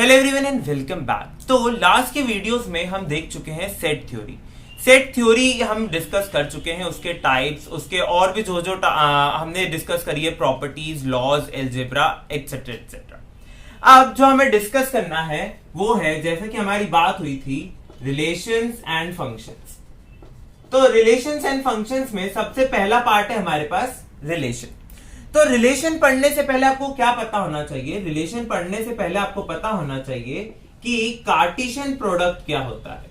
Hello everyone and welcome back. तो last के videos में हम देख चुके हैं सेट थ्योरी। सेट थ्योरी हम डिस्कस कर चुके हैं, उसके टाइप्स, उसके और भी जो हमने डिस्कस करी है, properties, laws, algebra etcetera etcetera. अब जो हमें डिस्कस करना है वो है, जैसा कि हमारी बात हुई थी, रिलेशंस एंड फंक्शंस। तो रिलेशंस एंड फंक्शंस में सबसे पहला पार्ट है हमारे पास रिलेशन। तो रिलेशन पढ़ने से पहले आपको क्या पता होना चाहिए? रिलेशन पढ़ने से पहले आपको पता होना चाहिए कि कार्टेशियन प्रोडक्ट क्या होता है।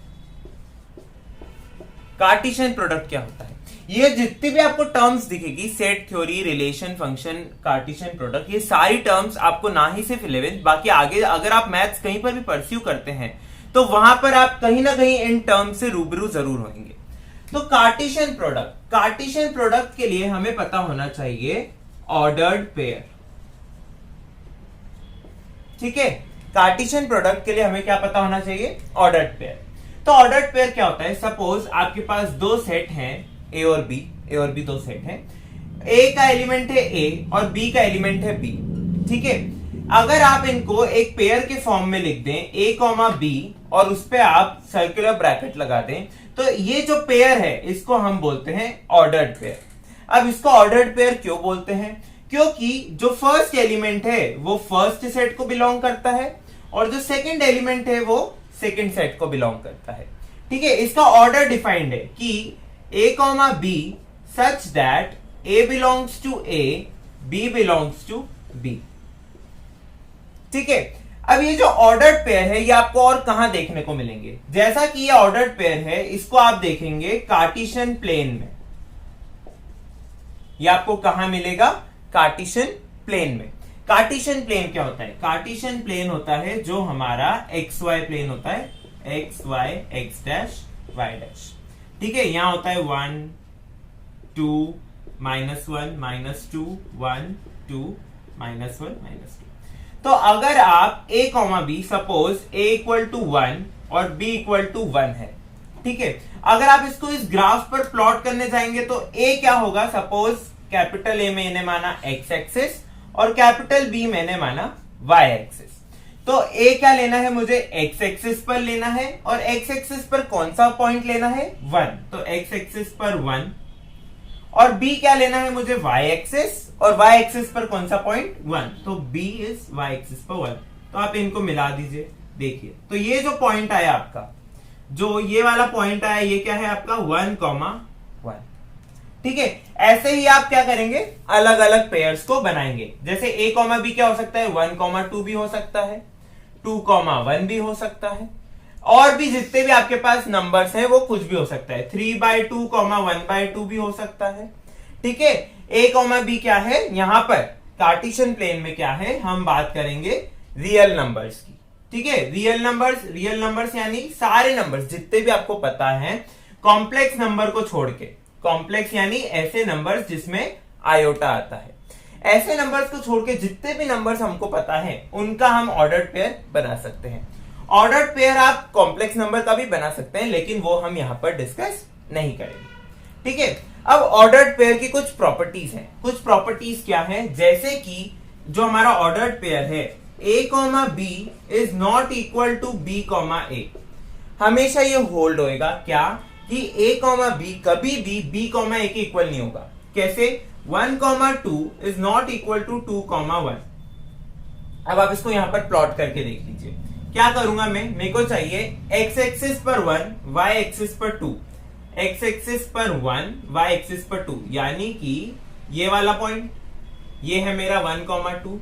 कार्टेशियन प्रोडक्ट क्या होता है? ये जितनी भी आपको टर्म्स दिखेगी, set theory, relation, function, Cartesian product, ये सारी टर्म्स आपको ना ही सिर्फ 11th, बाकी आगे अगर आप मैथ्स कहीं पर भी परस्यू करते हैं तो वहां पर आप कहीं ना कहीं इन टर्म्स से रूबरू जरूर होंगे। तो कार्टेशियन प्रोडक्ट के लिए हमें पता होना चाहिए ऑर्डर्ड पेयर। ठीक है, कार्टेशियन प्रोडक्ट के लिए हमें क्या पता होना चाहिए? Ordered pair. तो ऑर्डर्ड पेयर क्या होता है? सपोज आपके पास दो सेट हैं, ए और बी दो सेट हैं। ए का एलिमेंट है ए और बी का एलिमेंट है बी। ठीक है, अगर आप इनको एक पेयर के फॉर्म में लिख दें, ए कॉमा बी, और उस पे आप सर्कुलर ब्रैकेट लगा दें, तो ये जो पेयर है इसको हम बोलते हैं ऑर्डर्ड पेयर। अब इसको ऑर्डर्ड पेयर क्यों बोलते हैं? क्योंकि जो फर्स्ट एलिमेंट है वो फर्स्ट सेट को बिलोंग करता है और जो सेकंड एलिमेंट है वो सेकंड सेट को बिलोंग करता है। ठीक है, इसका ऑर्डर डिफाइंड है कि a comma b such that a belongs to A, b belongs to B. ठीक है, अब ये जो ऑर्डर्ड पेयर है ये आपको और कहां देखने को मिलेंगे? जैसा कि ये ऑर्डर्ड पेयर है, इसको आप देखेंगे कार्टेशियन प्लेन में। ये आपको कहां मिलेगा? कार्टेशियन प्लेन में। कार्टेशियन प्लेन क्या होता है? कार्टेशियन प्लेन होता है जो हमारा एक्स वाई प्लेन होता है, X Y, X dash, Y dash. ठीक है, यहां होता है 1 2 -1 -2 1 2 -1 -2। तो अगर आप a comma B, suppose a equal to 1 और b इक्वल टू 1 है, ठीक है, अगर आप इसको इस ग्राफ पर प्लॉट करने जाएंगे तो a क्या होगा? सपोज कैपिटल A मैंने माना x एक्सिस और कैपिटल B मैंने माना y एक्सिस। तो a क्या लेना है मुझे? x एक्सिस पर लेना है, और x एक्सिस पर कौन सा पॉइंट लेना है? 1। तो x एक्सिस पर 1। और b क्या लेना है मुझे? y एक्सिस, और y एक्सिस पर कौन सा पॉइंट? 1। तो b इज y एक्सिस पर 1। तो आप इनको मिला दीजिए, देखिए, तो ये जो पॉइंट आया आपका, जो ये वाला पॉइंट आया, ये क्या है आपका? 1,1। ठीक है, ऐसे ही आप क्या करेंगे? अलग अलग पेयर्स को बनाएंगे। जैसे a कॉमा बी क्या हो सकता है? 1,2 भी हो सकता है, 2,1 भी हो सकता है, और भी जितने भी आपके पास नंबर्स हैं वो कुछ भी हो सकता है। 3/2, 1/2 भी हो सकता है। ठीक है, a कॉमा बी क्या है? यहां पर कार्टेशियन प्लेन में क्या है? हम बात करेंगे रियल नंबर्स की। ठीक है, रियल नंबर्स यानी सारे नंबर्स जितने भी आपको पता है, कॉम्प्लेक्स नंबर को छोड़ के। कॉम्प्लेक्स यानी ऐसे नंबर्स जिसमें आयोटा आता है, ऐसे नंबर्स को छोड़ के जितने भी नंबर्स हमको पता है उनका हम ऑर्डर्ड पेयर बना सकते हैं। ऑर्डर्ड पेयर आप कॉम्प्लेक्स नंबर का भी बना सकते हैं, लेकिन वो हम यहां पर डिस्कस नहीं करेंगे। ठीक है, अब ऑर्डर्ड पेयर की कुछ प्रॉपर्टीज हैं। कुछ प्रॉपर्टीज क्या है? जैसे कि जो हमारा ऑर्डर्ड पेयर है, a comma B is not equal to b comma a, हमेशा ये होल्ड होएगा। क्या? कि a कॉमा बी कभी भी b कॉमा a के इक्वल नहीं होगा। कैसे? 1,2 इज नॉट इक्वल टू 2,1। अब आप इसको यहां पर प्लॉट करके देख लीजिए। क्या करूंगा मैं? मेरे को चाहिए x एक्सिस पर 1, y एक्सिस पर 2, x एक्सिस पर 1, y एक्सिस पर 2, यानी कि ये वाला पॉइंट, ये है मेरा 1,2।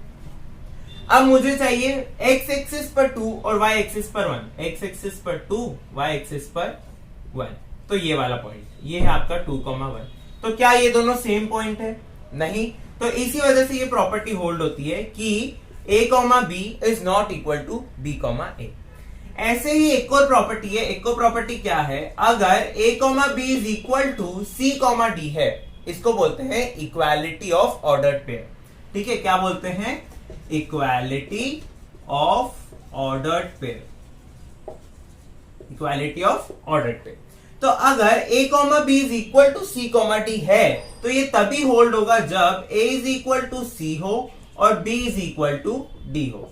अब मुझे चाहिए x एक्सिस पर 2 और y एक्सिस पर 1, x एक्सिस पर 2, y एक्सिस पर 1। तो ये वाला पॉइंट, ये है आपका 2,1। तो क्या ये दोनों सेम पॉइंट है? नहीं। तो इसी वजह से ये प्रॉपर्टी होल्ड होती है कि a comma B is not equal to b comma a। ऐसे ही एक और प्रॉपर्टी है। एक और प्रॉपर्टी क्या है? अगर a comma B is equal to c comma d है, इसको बोलते हैं इक्वालिटी ऑफ ऑर्डर्ड पेयर। ठीक है, क्या बोलते हैं? Equality of ordered pair. Equality of ordered pair. तो अगर a comma B is equal to c comma d है, तो ये तभी होल्ड होगा जब a is equal to c हो और b is equal to d हो।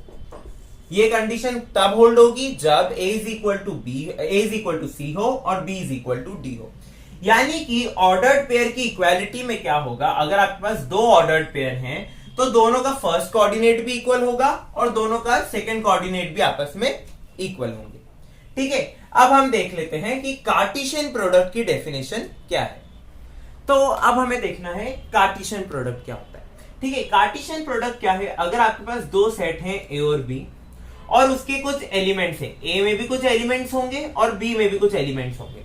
ये कंडीशन तब होल्ड होगी जब a is equal to C हो और b is equal to D हो। यानी कि ऑर्डर्ड पेयर की इक्वालिटी में क्या होगा, अगर आपके पास दो ऑर्डर्ड पेयर हैं तो दोनों का फर्स्ट कोऑर्डिनेट भी इक्वल होगा और दोनों का सेकंड कोऑर्डिनेट भी आपस में इक्वल होंगे। ठीक है, अब हम देख लेते हैं कि कार्टेशियन प्रोडक्ट की डेफिनेशन क्या है। तो अब हमें देखना है कार्टेशियन प्रोडक्ट क्या होता है। ठीक है, कार्टेशियन प्रोडक्ट क्या है, अगर आपके पास दो सेट हैं ए और बी और उसके कुछ एलिमेंट्स हैं, ए में भी कुछ एलिमेंट्स होंगे और बी में भी कुछ एलिमेंट्स होंगे।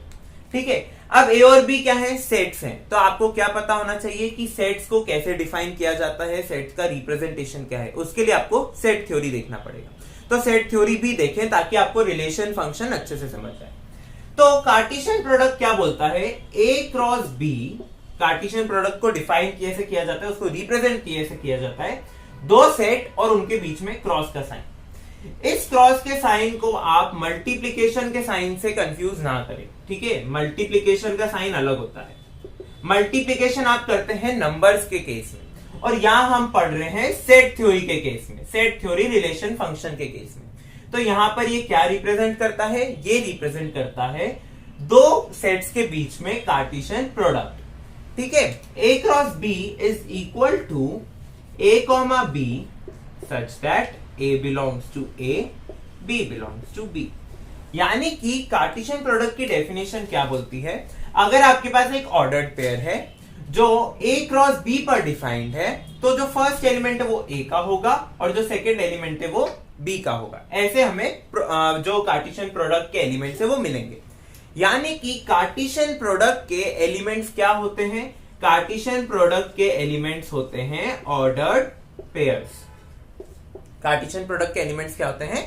ठीक है, अब ए और बी क्या है, सेट्स हैं। तो आपको क्या पता होना चाहिए कि सेट्स को कैसे डिफाइन किया जाता है, सेट्स का रिप्रेजेंटेशन क्या है, उसके लिए आपको सेट थ्योरी देखना पड़ेगा। तो सेट थ्योरी भी देखें ताकि आपको रिलेशन फंक्शन अच्छे से समझ जाए। तो कार्टेशियन प्रोडक्ट क्या बोलता है, A cross B, Cartesian product को डिफाइन कैसे किया जाता है, उसको रिप्रेजेंट कैसे किया जाता है, दो सेट और उनके बीच में क्रॉस का साइन। इस क्रॉस के साइन को आप मल्टीप्लिकेशन के साइन से कंफ्यूज ना करें। ठीक है, मल्टीप्लिकेशन का साइन अलग होता है। मल्टीप्लिकेशन आप करते हैं नंबर्स के केस में और यहां हम पढ़ रहे हैं सेट थ्योरी के केस में, सेट थ्योरी रिलेशन फंक्शन के केस में। तो यहां पर ये क्या रिप्रेजेंट करता है, ये रिप्रेजेंट करता है दो सेट्स के बीच में कार्टेशियन प्रोडक्ट। ठीक है, A cross B is equal to a comma b such that A belongs to A, B belongs to B। यानी कि कार्टेशियन प्रोडक्ट की डेफिनेशन क्या बोलती है, अगर आपके पास एक ऑर्डर्ड पेयर है जो A क्रॉस B पर डिफाइंड है तो जो फर्स्ट एलिमेंट है वो A का होगा और जो सेकंड एलिमेंट है वो B का होगा। ऐसे हमें जो कार्टेशियन प्रोडक्ट के एलिमेंट्स है वो मिलेंगे। यानी कि कार्टेशियन प्रोडक्ट के एलिमेंट्स क्या होते हैं, कार्टेशियन प्रोडक्ट के एलिमेंट्स होते हैं ऑर्डर्ड पेयर्स। कार्टेशियन प्रोडक्ट के एलिमेंट्स क्या होते हैं,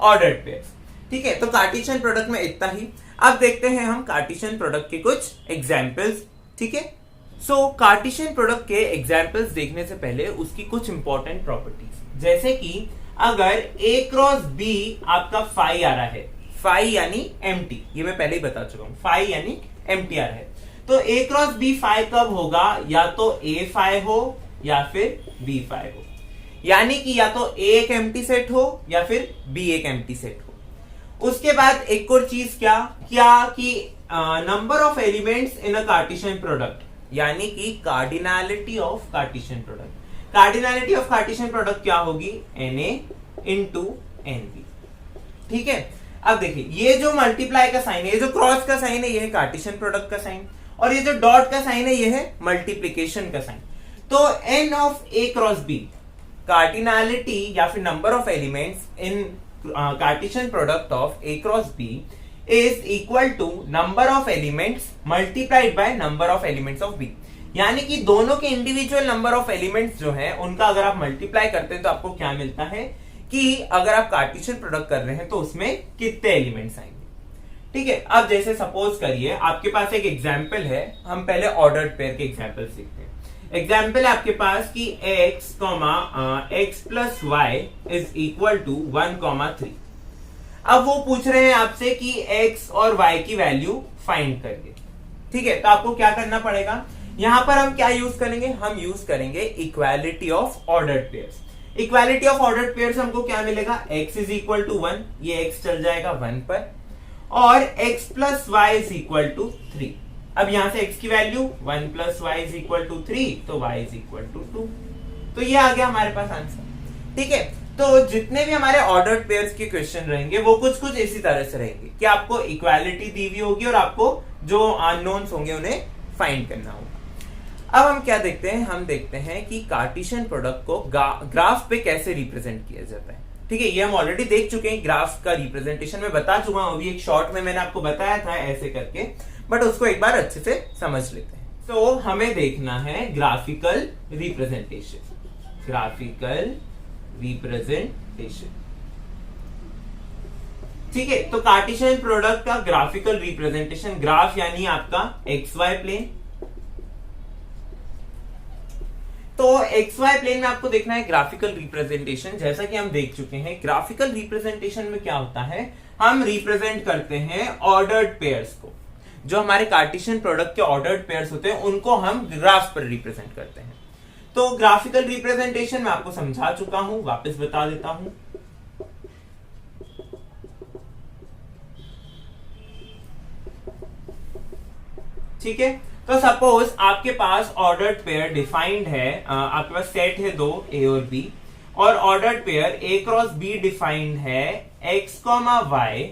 ऑर्डर्ड पेयर्स। ठीक है, तो कार्टेशियन प्रोडक्ट में इतना ही। अब देखते हैं हम कार्टेशियन प्रोडक्ट के कुछ एग्जांपल्स। ठीक है, सो कार्टेशियन प्रोडक्ट के एग्जांपल्स देखने से पहले उसकी कुछ इंपॉर्टेंट प्रॉपर्टीज, जैसे कि अगर ए क्रॉस बी आपका फाई आ रहा है, फाई यानी एम्प्टी, ये मैं पहले ही बता चुका हूं, फाई यानी एम्प्टी आ रहा है, तो ए क्रॉस बी फाई कब होगा, या तो ए फाई हो या फिर बी फाई हो। यानी कि या तो A एक एम्प्टी सेट हो या फिर B एक एम्प्टी सेट हो। उसके बाद एक और चीज क्या कि number of elements in a Cartesian product, यानी कि cardinality of Cartesian product. Cardinality of Cartesian product क्या होगी, Na इंटू Nb। ठीक है, अब देखिए ये जो मल्टीप्लाई का साइन है, ये जो क्रॉस का साइन है, ये है कार्टेशियन प्रोडक्ट का साइन, और ये जो डॉट का साइन है ये है मल्टीप्लीकेशन का साइन। तो N of A cross B, cardinality या फिर number of elements in Cartesian product of A cross B is equal to number of elements multiplied by number of elements of B। यानी कि दोनों के individual number of elements जो है उनका अगर आप मल्टीप्लाई करते हैं तो आपको क्या मिलता है कि अगर आप कार्टेशियन प्रोडक्ट कर रहे हैं तो उसमें कितने एलिमेंट्स आएंगे। ठीक है, अब जैसे सपोज करिए आपके पास एक एग्जाम्पल है, हम पहले ऑर्डर्ड पेयर के एग्जाम्पल सीखते हैं। एग्जाम्पल है आपके पास कि x, x plus y is equal to 1, 3। अब वो पूछ रहे हैं आपसे कि x और y की वैल्यू फाइंड करिए। ठीक है, तो आपको क्या करना पड़ेगा, यहां पर हम क्या यूज करेंगे, हम यूज करेंगे equality of ordered pairs. Equality of ordered pairs हमको क्या मिलेगा, x इज इक्वल टू 1, ये x चल जाएगा 1 पर, और x plus y is equal to 3। अब यहां से x की value 1 plus y is equal to 3, तो y इज इक्वल टू 2। तो ये आ गया हमारे पास आंसर। ठीक है, तो जितने भी हमारे ऑर्डर्ड पेयर्स के क्वेश्चन रहेंगे वो कुछ कुछ इसी तरह से रहेंगे कि आपको इक्वालिटी दी हुई होगी और आपको जो अननोन्स होंगे उन्हें फाइंड करना होगा। अब हम क्या देखते हैं, हम देखते हैं कि कार्टेशियन प्रोडक्ट को ग्राफ पे कैसे रिप्रेजेंट किया जाता है। ठीक है, ये हम ऑलरेडी देख चुके हैं, ग्राफ का रिप्रेजेंटेशन में बता चुका हूं, अभी एक शॉर्ट में मैंने आपको बताया था ऐसे करके, बट उसको एक बार अच्छे से समझ लेते हैं। तो हमें देखना है ग्राफिकल रिप्रेजेंटेशन, ग्राफिकल रिप्रेजेंटेशन। ठीक है, तो कार्टेशियन प्रोडक्ट का ग्राफिकल रिप्रेजेंटेशन, ग्राफ यानी आपका XY प्लेन। तो XY प्लेन में आपको देखना है ग्राफिकल रिप्रेजेंटेशन। जैसा कि हम देख चुके हैं, ग्राफिकल रिप्रेजेंटेशन में क्या होता है, हम रिप्रेजेंट करते हैं ऑर्डर्ड पेयर्स को, जो हमारे कार्टेशियन प्रोडक्ट के ऑर्डर्ड पेयर्स होते हैं उनको हम ग्राफ पर रिप्रेजेंट करते हैं। तो ग्राफिकल रिप्रेजेंटेशन मैं आपको समझा चुका हूं, वापस बता देता हूं ठीक है। तो सपोज आपके पास ऑर्डर्ड पेयर डिफाइंड है, आपके पास सेट है दो ए और बी, और ordered pair A cross B defined है x comma y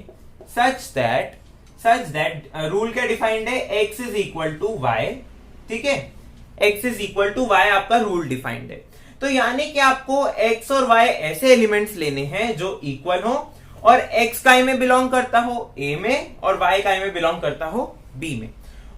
such that rule क्या डिफाइंड है, x is equal to y, ठीक है, x is equal to y आपका रूल डिफाइंड है। तो यानी कि आपको एक्स और वाई ऐसे एलिमेंट्स लेने हैं जो इक्वल हो और एक्स काय में बिलोंग करता हो ए में और वाई काय में बिलोंग करता हो बी में।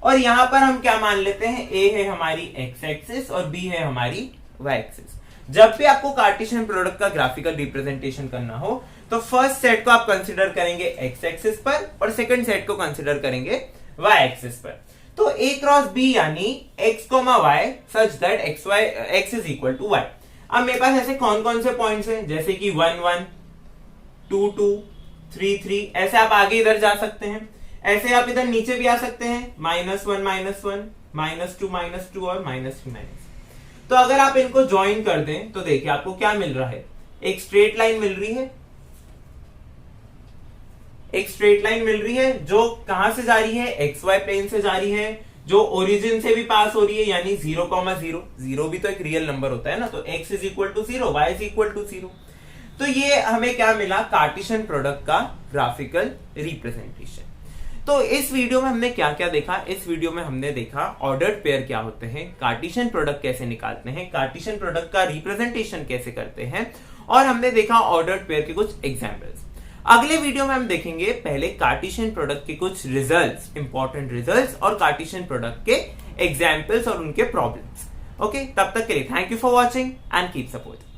और यहां पर हम क्या मान लेते हैं, ए है हमारी एक्स एक्सिस और बी है हमारी वाई एक्सिस। जब भी आपको कार्टेशियन प्रोडक्ट का ग्राफिकल रिप्रेजेंटेशन करना हो तो फर्स्ट सेट को आप कंसीडर करेंगे एक्स एक्सिस पर और सेकंड सेट को कंसीडर करेंगे वाई एक्सिस पर। तो ए क्रॉस बी यानी x comma y such that x is equal to y. अब मेरे पास ऐसे कौन कौन से पॉइंट्स हैं, जैसे कि 1 1 2 2 3 3, ऐसे आप आगे इधर जा सकते हैं, ऐसे आप इधर नीचे भी आ सकते हैं, -1 -1 -2 और -3 तो अगर आप इनको ज्वाइन कर दें तो देखिए आपको क्या मिल रहा है, एक स्ट्रेट लाइन मिल रही है, एक स्ट्रेट लाइन मिल रही है जो कहां से जा रही है, एक्स वाई प्लेन से जा रही है, जो ओरिजिन से भी पास हो रही है, यानी 0, 0 0 भी तो एक रियल नंबर होता है ना, तो x is equal to 0, y is equal to 0। तो ये हमें क्या मिला, कार्टेशियन प्रोडक्ट का ग्राफिकल रिप्रेजेंटेशन। तो इस वीडियो में हमने क्या क्या देखा, इस वीडियो में हमने देखा ऑर्डर्ड पेयर क्या होते हैं, कार्टेशियन प्रोडक्ट कैसे निकालते हैं, कार्टेशियन प्रोडक्ट का रिप्रेजेंटेशन कैसे करते हैं, और हमने देखा ऑर्डर्ड पेयर के कुछ एग्जांपल्स। अगले वीडियो में हम देखेंगे पहले कार्टेशियन प्रोडक्ट के कुछ रिजल्ट्स, इंपॉर्टेंट रिजल्ट्स और कार्टेशियन प्रोडक्ट के एग्जांपल्स और उनके प्रॉब्लम्स। ओके, तब तक के लिए thank you for watching and keep support.